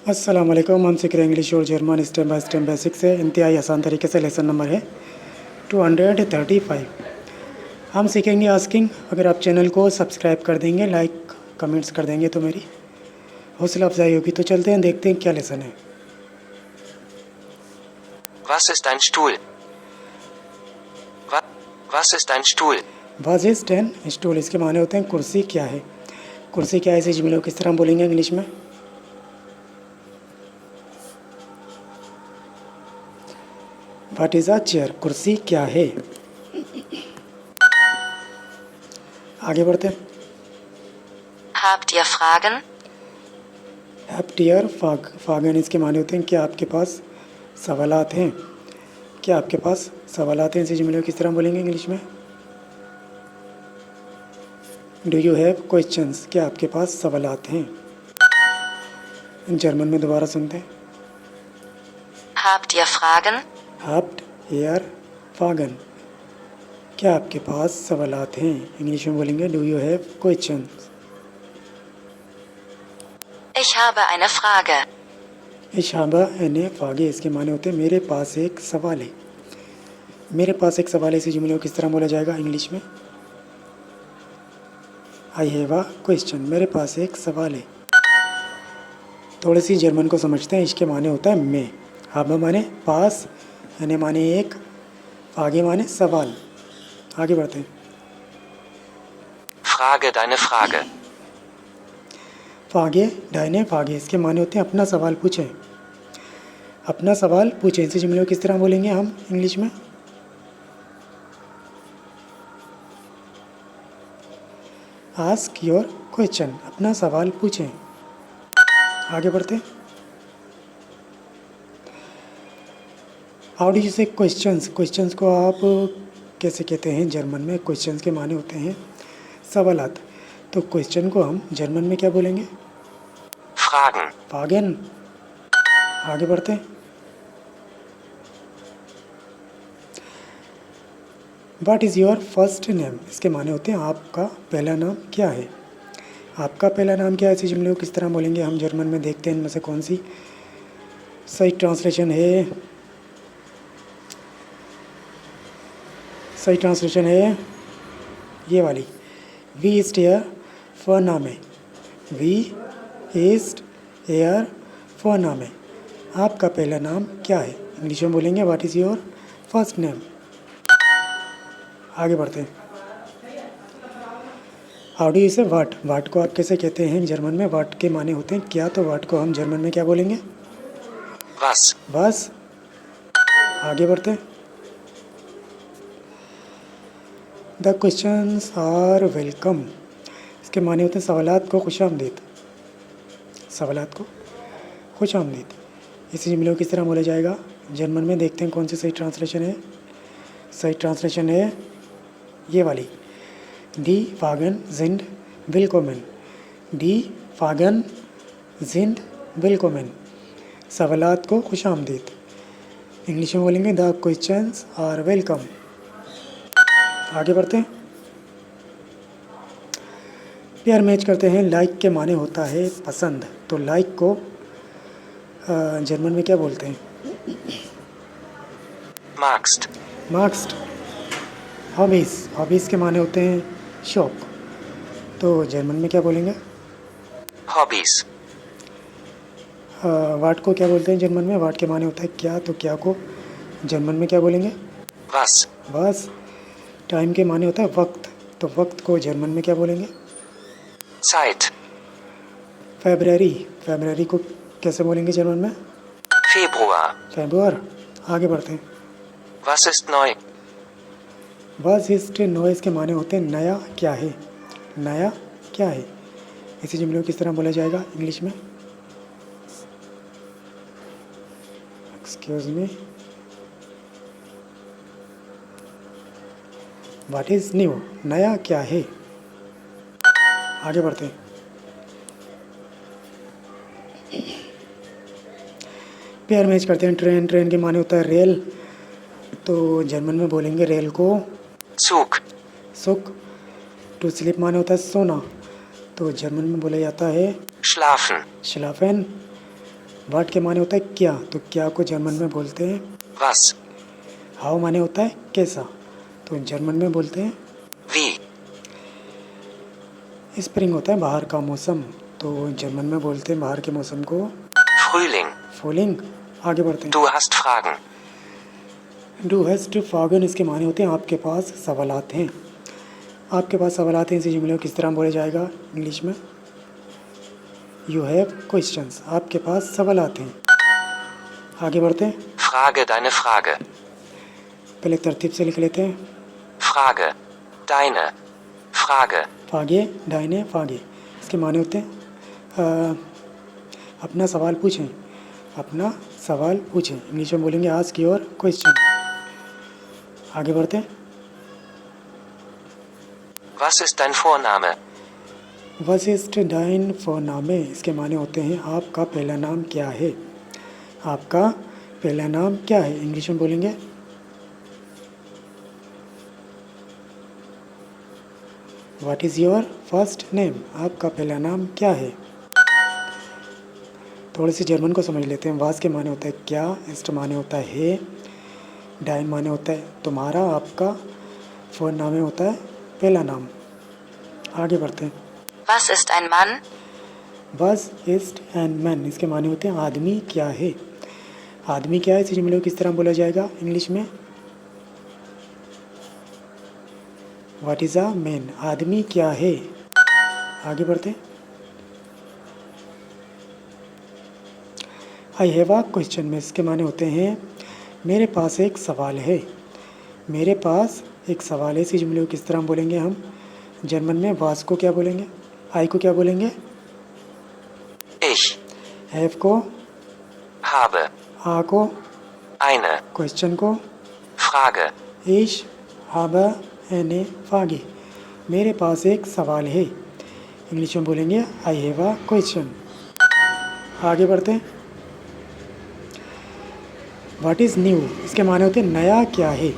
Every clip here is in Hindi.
अस्सलाम वालेकुम। हम सीख रहे हैं इंग्लिश और German step by step basic से। इंतहाई आसान तरीके से लेसन नंबर है 235। हम सीखेंगे आस्किंग। अगर आप चैनल को सब्सक्राइब कर देंगे, लाइक कमेंट्स कर देंगे तो मेरी हौसला अफजाई होगी। तो चलते हैं, देखते हैं क्या लेसन है। Was ist ein Stuhl? Was ist ein Stuhl? Was is 10 stool, इसके माने होते हैं कुर्सी क्या है। कुर्सी क्या है इसे जुमलों किस तरह बोलेंगे इंग्लिश में। व्हाट इज़ अ चेयर, कुर्सी क्या है। आगे बढ़ते हैं। Habt ihr Fragen? हैव टीयर फागन, इसके माने होते हैं क्या आपके पास सवालात हैं। क्या आपके पास सवालात हैं इसे जुमले किस तरह बोलेंगे इंग्लिश में। डू यू हैव क्वेश्चंस, क्या आपके पास सवालात हैं। जर्मन में दोबारा सुनते हैं। Habt ihr Fragen? हैव्ड air Faggan, क्या आपके पास सवालात हैं। इंग्लिश में बोलेंगे do you have questions. Ich habe eine Frage. इशाबा एने फागे, इसके माने होते हैं मेरे पास एक सवाल है। मेरे पास एक सवाल है इसी जुमले को किस तरह बोला जाएगा इंग्लिश में। आई हैव अ क्वेश्चन, मेरे पास एक सवाल है। थोड़ी सी जर्मन को समझते हैं। इसके माने होता है मैं, हाबा माने पास, एने माने एक, आगे माने सवाल। आगे बढ़ते हैं। Frage deine Frage. फागे डायने फागे, इसके माने होते हैं अपना सवाल पूछें। अपना सवाल पूछें इसी जुमले को किस तरह बोलेंगे हम इंग्लिश में। आस्क योर क्वेश्चन, अपना सवाल पूछें। आगे बढ़ते हैं। हाउ डू यू से क्वेश्चंस, क्वेश्चंस को आप कैसे कहते हैं जर्मन में। क्वेश्चंस के माने होते हैं सवालात। तो क्वेश्चन को हम जर्मन में क्या बोलेंगे। Fragen. फागेन। आगे बढ़ते हैं। What is your first name, इसके माने होते हैं आपका पहला नाम क्या है। आपका पहला नाम क्या है इसी जुमले को किस तरह बोलेंगे हम जर्मन में। देखते हैं इनमें से कौन सी सही ट्रांसलेशन है। सही ट्रांसलेशन है ये वाली, वी इस्ट एयर फॉर नाम है। वी ईस्ट एयर फॉर नाम है, आपका पहला नाम क्या है। इंग्लिश में बोलेंगे what is your first name. आगे बढ़ते हैं। हाउ डू यू से वाट, वाट को आप कैसे कहते हैं जर्मन में। वाट के माने होते हैं क्या, तो वाट को हम जर्मन में क्या बोलेंगे। Was? बस। आगे बढ़ते हैं। द क्वेश्चंस आर वेलकम, इसके माने होते हैं सवालात को खुशामदीद। सवालात को खुशामदीद इसी जुमले को किस तरह बोला जाएगा जर्मन में। देखते हैं कौन सी सही ट्रांसलेशन है। सही ट्रांसलेशन है ये वाली, डी फागन जिंड विलकोमेन। डी फागन जिंड विलकोमेन, सवालात को खुशामदीद। इंग्लिश में बोलेंगे द क्वेश्चंस आर वेलकम। आगे बढ़ते हैं। पेयर मैच करते हैं। लाइक के माने होता है पसंद, तो लाइक को जर्मन में क्या बोलते हैं। Magst. मार्क्स्ड। हॉबीज़, हॉबीज़ के माने होते हैं शौक, तो जर्मन में क्या बोलेंगे। Hobbys. वाट को क्या बोलते हैं जर्मन में। वाट के माने होता है क्या, तो क्या को जर्मन में क्या बोलेंगे। Was? बस। टाइम के माने होता है वक्त, तो वक्त को जर्मन में क्या बोलेंगे। Zeit. फेब्रवरी, फेब्रवरी को कैसे बोलेंगे जर्मन में। Februar. फेब्रुआर। आगे बढ़ते हैं। Was ist neu? बस इस्ट नॉइज़ के माने होते हैं नया क्या है। नया क्या है इसी जुमले को किस तरह बोला जाएगा इंग्लिश में। Excuse me, what is new, नया क्या है। आगे बढ़ते हैं। पेयर मैच करते हैं। ट्रेन, ट्रेन के माने होता है रेल, तो जर्मन में बोलेंगे रेल को Zug. सुख। टू स्लीप माने होता है सोना, तो जर्मन में बोला जाता है Schlafen. श्लाफेन। वाट के माने होता है क्या, तो क्या को जर्मन में बोलते हैं Was? हाउ, माने होता है कैसा, तो जर्मन में बोलते हैं Wie? स्प्रिंग होता है बाहर का मौसम, तो जर्मन में बोलते हैं बाहर के मौसम को Frühling. फ्रूलिंग। आगे बढ़ते हैं। Du hast Fragen. डू हैस्ट फागन, इसके माने होते हैं आपके पास सवालात हैं। आपके पास सवालात हैं, इसी जुमले को किस तरह बोला जाएगा इंग्लिश में? यू हैव क्वेश्चंस, आपके पास सवालात हैं। आगे बढ़ते हैं। Frage deine Frage. पहले तरतीब से लिख लेते हैं। Frage. Deine. Frage. फागे डाइने फागे, इसके माने होते हैं अपना सवाल पूछें, अपना सवाल पूछें। इंग्लिश में बोलेंगे आस्क योर क्वेश्चन। आगे बढ़ते हैं। Was ist dein Vorname? वस इस्ट डाइन फोरनामे, इसके माने होते हैं आपका पहला नाम क्या है। आपका पहला नाम क्या है, इंग्लिश में बोलेंगे what is your first name, आपका पहला नाम क्या है। थोड़े से जर्मन को समझ लेते हैं। वास के माने होता है क्या, इस्ट माने होता है, डाइन माने होता है तुम्हारा, आपका, फोरनामे होता है पहला नाम। आगे बढ़ते हैं। Was ist ein Mann? वस इस्ट एंड मैन, इसके माने होते हैं आदमी क्या है। आदमी क्या है, इसी जुमले को किस तरह बोला जाएगा इंग्लिश में? व्हाट इज़ अ मैन, आदमी क्या है। आगे बढ़ते हैं। आई हैव अ क्वेश्चन में, इसके माने होते हैं मेरे पास एक सवाल है। मेरे पास एक सवाल है, इसी जुमले को किस तरह बोलेंगे हम जर्मन में? वास को क्या बोलेंगे, आई को क्या बोलेंगे, Ich हैव को, habe आ को, eine क्वेश्चन को, Frage. इश हाबा एने फागे, मेरे पास एक सवाल है। इंग्लिश में बोलेंगे आई हैव अ क्वेश्चन। आगे बढ़ते हैं। व्हाट इज़ न्यू, इसके माने होते हैं नया क्या है।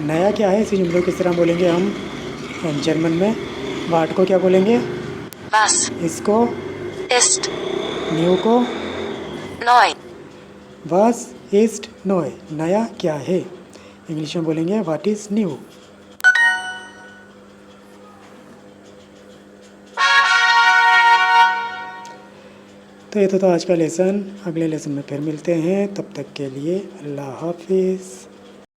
नया क्या है, इसी जुमले को किस तरह बोलेंगे हम जर्मन में? वाट को क्या बोलेंगे, Was इसको, ist न्यू को, neu? वास इस्ट नोए, नया क्या है। इंग्लिश में बोलेंगे व्हाट इज़ न्यू। तो ये तो था आज का लेसन। अगले लेसन में फिर मिलते हैं, तब तक के लिए अल्लाह हाफिज़।